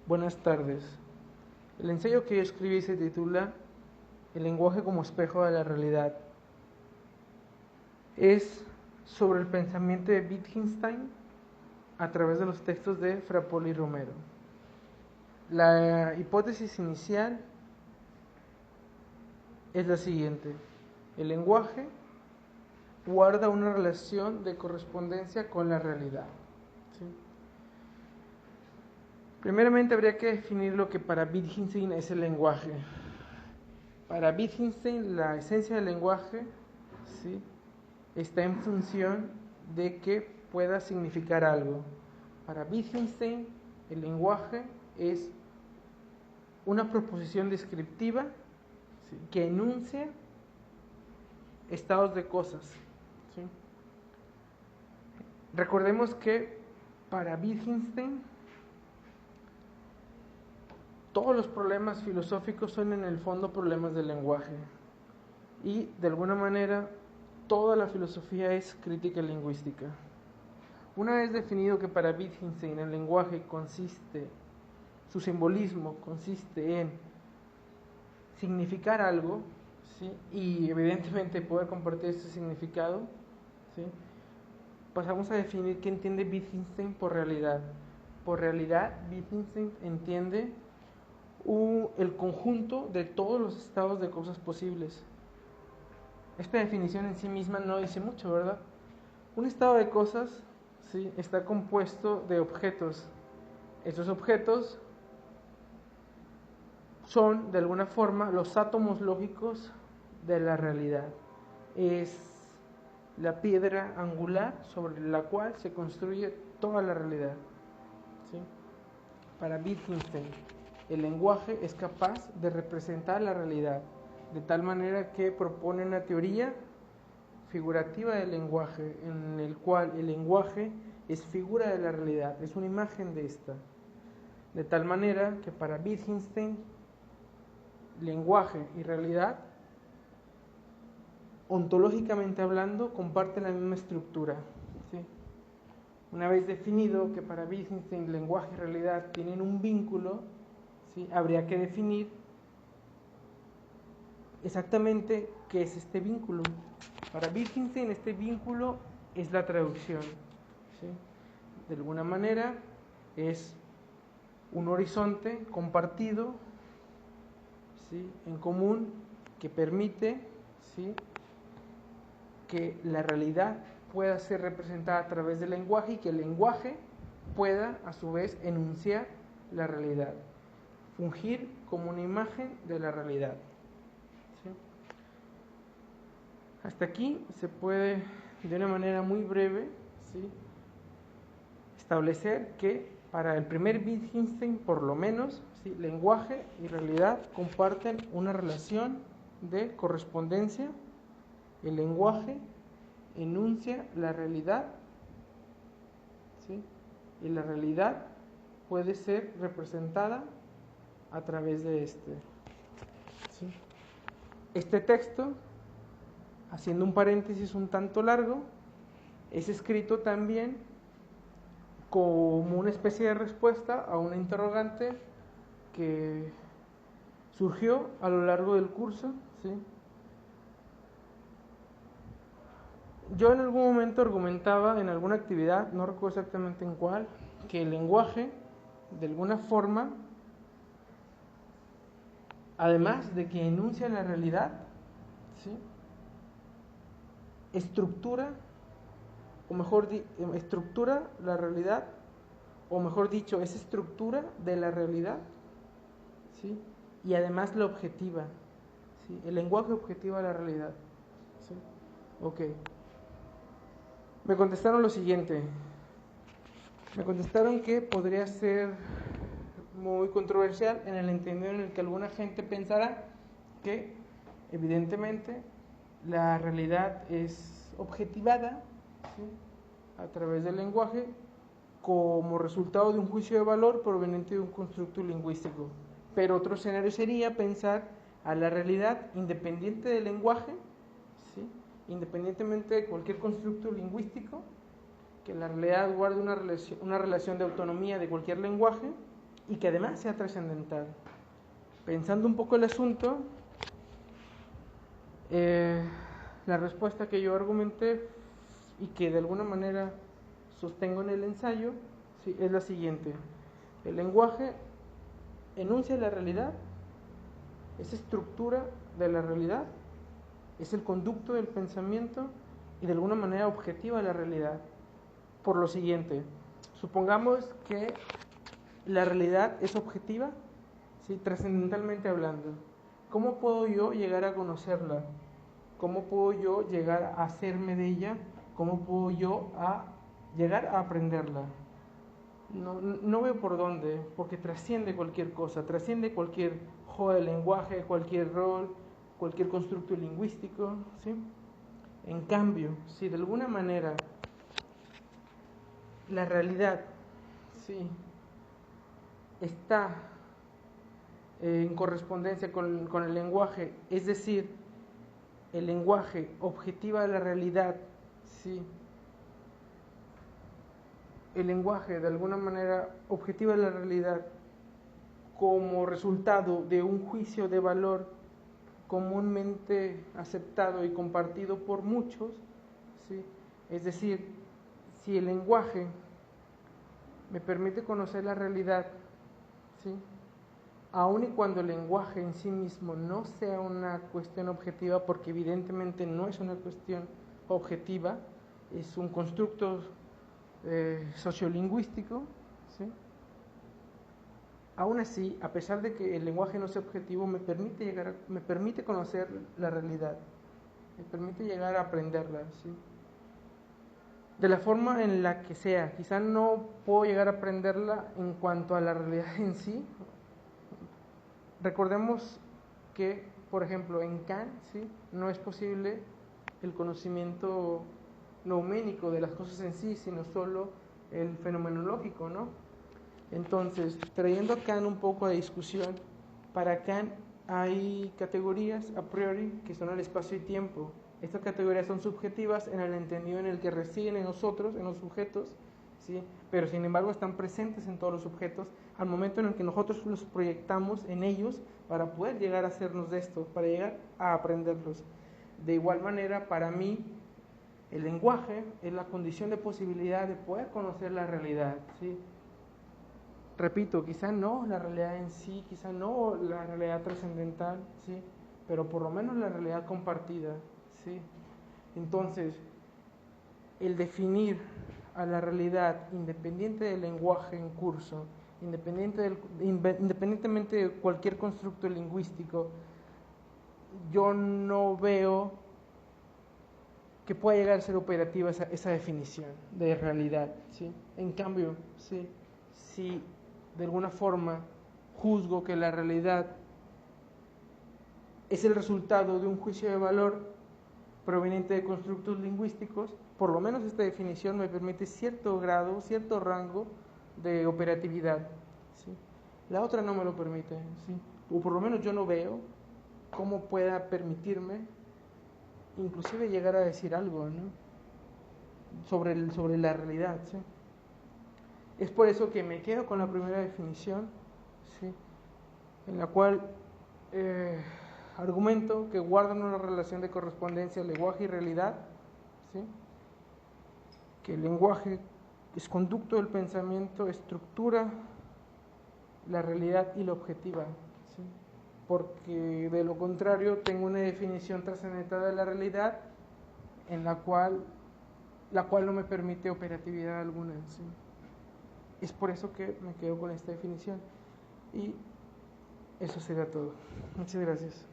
Buenas tardes. El ensayo que yo escribí se titula El lenguaje como espejo de la realidad. Es sobre el pensamiento de Wittgenstein a través de los textos de Fra Poli Romero. La hipótesis inicial es la siguiente: el lenguaje guarda una relación de correspondencia con la realidad. ¿Sí? Primeramente habría que definir lo que para Wittgenstein es el lenguaje. Para Wittgenstein la esencia del lenguaje, ¿sí?, está en función de que pueda significar algo. Para Wittgenstein el lenguaje es una proposición descriptiva, ¿sí?, que enuncia estados de cosas. ¿Sí? Recordemos que para Wittgenstein todos los problemas filosóficos son en el fondo problemas del lenguaje, y de alguna manera toda la filosofía es crítica lingüística. Una vez definido que para Wittgenstein el lenguaje su simbolismo consiste en significar algo, ¿sí?, y evidentemente poder compartir ese significado, ¿sí?, pasamos a definir qué entiende Wittgenstein por realidad. Por realidad, Wittgenstein entiende el conjunto de todos los estados de cosas posibles. Esta definición en sí misma no dice mucho, ¿verdad? Un estado de cosas, ¿sí?, está compuesto de objetos. Estos objetos son, de alguna forma, los átomos lógicos de la realidad. Es la piedra angular sobre la cual se construye toda la realidad. ¿Sí? Para Wittgenstein, el lenguaje es capaz de representar la realidad, de tal manera que propone una teoría figurativa del lenguaje, en el cual el lenguaje es figura de la realidad, es una imagen de esta. De tal manera que para Wittgenstein, lenguaje y realidad, ontológicamente hablando, comparten la misma estructura. ¿Sí? Una vez definido que para Wittgenstein lenguaje y realidad tienen un vínculo, ¿sí?, habría que definir exactamente qué es este vínculo. Para Wittgenstein este vínculo es la traducción. ¿Sí? De alguna manera es un horizonte compartido, ¿sí?, en común, que permite, ¿sí?, que la realidad pueda ser representada a través del lenguaje y que el lenguaje pueda a su vez enunciar la realidad, fungir como una imagen de la realidad. ¿Sí? Hasta aquí se puede, de una manera muy breve, ¿sí?, establecer que para el primer Wittgenstein, por lo menos, ¿sí?, lenguaje y realidad comparten una relación de correspondencia. El lenguaje enuncia la realidad, ¿sí?, y la realidad puede ser representada a través de este. ¿Sí? Este texto, haciendo un paréntesis un tanto largo, es escrito también como una especie de respuesta a una interrogante que surgió a lo largo del curso. ¿Sí? Yo en algún momento argumentaba en alguna actividad, no recuerdo exactamente en cuál, que el lenguaje, de alguna forma, además de que enuncia la realidad, ¿sí?, estructura la realidad, o mejor dicho, es estructura de la realidad, ¿sí?, y además la objetiva. ¿Sí? El lenguaje objetiva la realidad. ¿Sí? Ok. Me contestaron lo siguiente. Me contestaron que podría ser muy controversial en el entendido en el que alguna gente pensará que, evidentemente, la realidad es objetivada, ¿sí?, a través del lenguaje como resultado de un juicio de valor proveniente de un constructo lingüístico. Pero otro escenario sería pensar a la realidad independiente del lenguaje, ¿sí?, independientemente de cualquier constructo lingüístico, que la realidad guarde una relación de autonomía de cualquier lenguaje, y que además sea trascendental. Pensando un poco el asunto, la respuesta que yo argumenté y que de alguna manera sostengo en el ensayo, sí, es la siguiente. El lenguaje enuncia la realidad, es estructura de la realidad, es el conducto del pensamiento y de alguna manera objetiva la realidad. Por lo siguiente, supongamos que la realidad es objetiva, ¿sí? Trascendentalmente hablando. ¿Cómo puedo yo llegar a conocerla? ¿Cómo puedo yo llegar a hacerme de ella? ¿Cómo puedo yo llegar a aprenderla? No veo por dónde, porque trasciende cualquier cosa, trasciende cualquier juego de lenguaje, cualquier rol, cualquier constructo lingüístico, ¿sí? En cambio, si de alguna manera la realidad, sí, está en correspondencia con el lenguaje, es decir, el lenguaje objetiva la realidad, sí, el lenguaje de alguna manera objetiva la realidad como resultado de un juicio de valor comúnmente aceptado y compartido por muchos, ¿sí? Es decir, si el lenguaje me permite conocer la realidad, ¿sí? Aun y cuando el lenguaje en sí mismo no sea una cuestión objetiva, porque evidentemente no es una cuestión objetiva, es un constructo sociolingüístico, ¿sí? Aún así, a pesar de que el lenguaje no sea objetivo, me permite conocer la realidad, me permite llegar a aprenderla, ¿sí? De la forma en la que sea. Quizá no puedo llegar a aprenderla en cuanto a la realidad en sí. Recordemos que, por ejemplo, en Kant, ¿sí?, no es posible el conocimiento nouménico de las cosas en sí, sino solo el fenomenológico, ¿no? Entonces, trayendo a Kant un poco a discusión, para Kant hay categorías a priori que son el espacio y tiempo. Estas categorías son subjetivas en el entendido en el que residen en nosotros, en los sujetos, ¿sí? Pero sin embargo están presentes en todos los sujetos al momento en el que nosotros los proyectamos en ellos para poder llegar a hacernos de estos, para llegar a aprenderlos. De igual manera, para mí, el lenguaje es la condición de posibilidad de poder conocer la realidad, ¿sí? Repito, quizá no la realidad en sí, quizá no la realidad trascendental, ¿sí?, pero por lo menos la realidad compartida, ¿sí? Entonces, el definir a la realidad independiente del lenguaje en curso, independientemente de cualquier constructo lingüístico, yo no veo que pueda llegar a ser operativa esa definición de realidad, ¿sí? En cambio, ¿sí?, si de alguna forma juzgo que la realidad es el resultado de un juicio de valor proveniente de constructos lingüísticos, por lo menos esta definición me permite cierto grado, cierto rango de operatividad, ¿sí? La otra no me lo permite, ¿sí? O por lo menos yo no veo cómo pueda permitirme inclusive llegar a decir algo, ¿no?, sobre la realidad, ¿sí? Es por eso que me quedo con la primera definición, ¿sí?, en la cual argumento que guardan una relación de correspondencia lenguaje y realidad, ¿sí?, que el lenguaje es conducto del pensamiento, estructura la realidad y la objetiva, ¿sí?, porque de lo contrario tengo una definición trascendental de la realidad en la cual no me permite operatividad alguna, ¿sí? Es por eso que me quedo con esta definición y eso sería todo. Muchas gracias.